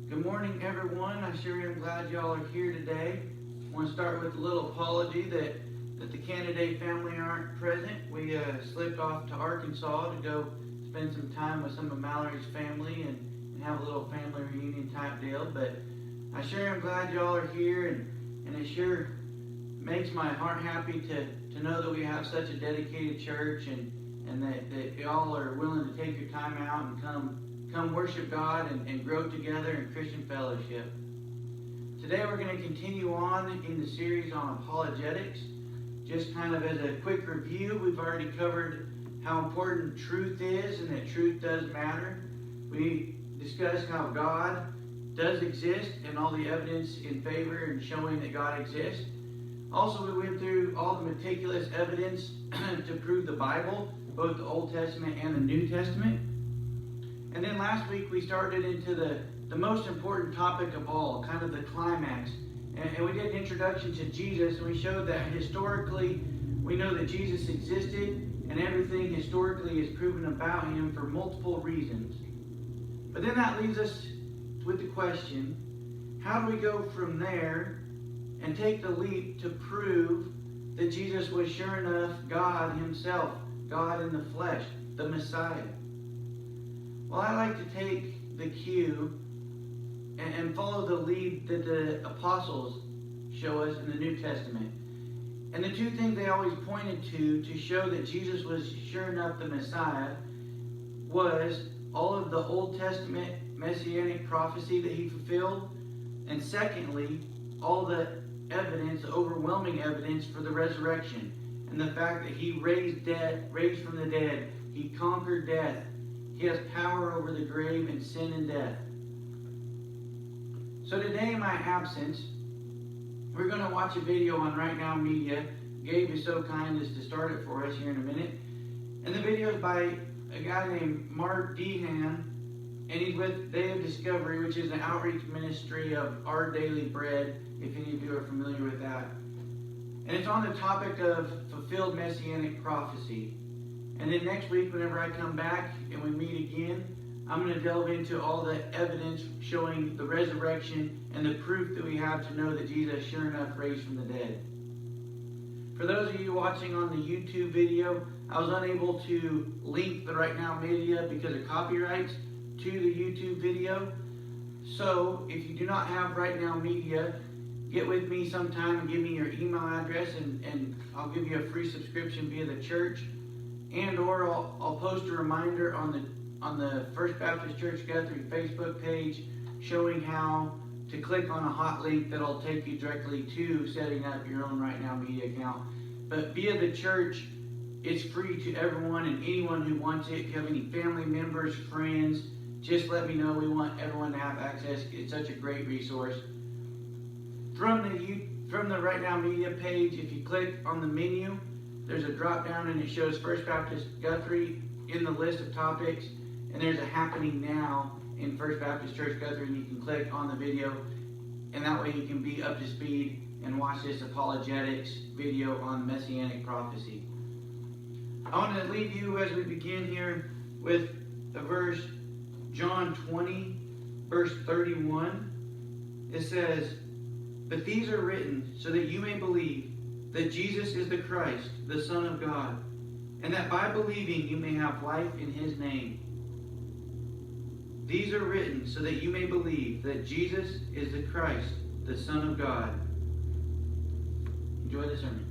Good morning, everyone. I sure am glad y'all are here today. I want to start with a little apology that the candidate family aren't present. We slipped off to Arkansas to go spend some time with some of Mallory's family and have a little family reunion type deal. But I sure am glad y'all are here, and it sure makes my heart happy to know that we have such a dedicated church and that y'all are willing to take your time out and come worship God and grow together in Christian fellowship. Today we're going to continue on in the series on apologetics. Just kind of as a quick review, we've already covered how important truth is and that truth does matter. We discussed how God does exist and all the evidence in favor and showing that God exists. Also, we went through all the meticulous evidence to prove the Bible, both the Old Testament and the New Testament. And then last week we started into the most important topic of all, kind of the climax. And we did an introduction to Jesus, and we showed that historically we know that Jesus existed, and everything historically is proven about him for multiple reasons. But then that leaves us with the question, how do we go from there and take the leap to prove that Jesus was sure enough God himself, God in the flesh, the Messiah? Well, I like to take the cue and follow the lead that the apostles show us in the New Testament. And the two things they always pointed to show that Jesus was sure enough the Messiah was all of the Old Testament Messianic prophecy that he fulfilled, and secondly, all the evidence, the overwhelming evidence for the resurrection, and the fact that he raised from the dead, he conquered death, he has power over the grave and sin and death. So today in my absence, we're going to watch a video on Right Now Media. Gabe is so kind as to start it for us here in a minute. And the video is by a guy named Mark Dehan, and he's with Day of Discovery, which is an outreach ministry of Our Daily Bread, if any of you are familiar with that. And it's on the topic of fulfilled Messianic prophecy. And then next week, whenever I come back and we meet again, I'm going to delve into all the evidence showing the resurrection and the proof that we have to know that Jesus sure enough raised from the dead. For those of you watching on the YouTube video, I was unable to link the Right Now Media because of copyrights to the YouTube video. So if you do not have Right Now Media, get with me sometime and give me your email address and I'll give you a free subscription via the church. And or I'll post a reminder on the First Baptist Church Guthrie Facebook page showing how to click on a hot link that'll take you directly to setting up your own Right Now Media account. But via the church, it's free to everyone and anyone who wants it. If you have any family members, friends, just let me know. We want everyone to have access. It's such a great resource. From the Right Now Media page, if you click on the menu, there's a drop down and it shows First Baptist Guthrie in the list of topics, and there's a happening now in First Baptist Church Guthrie, and you can click on the video, and that way you can be up to speed and watch this apologetics video on Messianic prophecy. I want to leave you as we begin here with a verse, John 20, verse 31. It says, "But these are written so that you may believe that Jesus is the Christ, the Son of God, and that by believing you may have life in his name." These are written so that you may believe that Jesus is the Christ, the Son of God. Enjoy the sermon.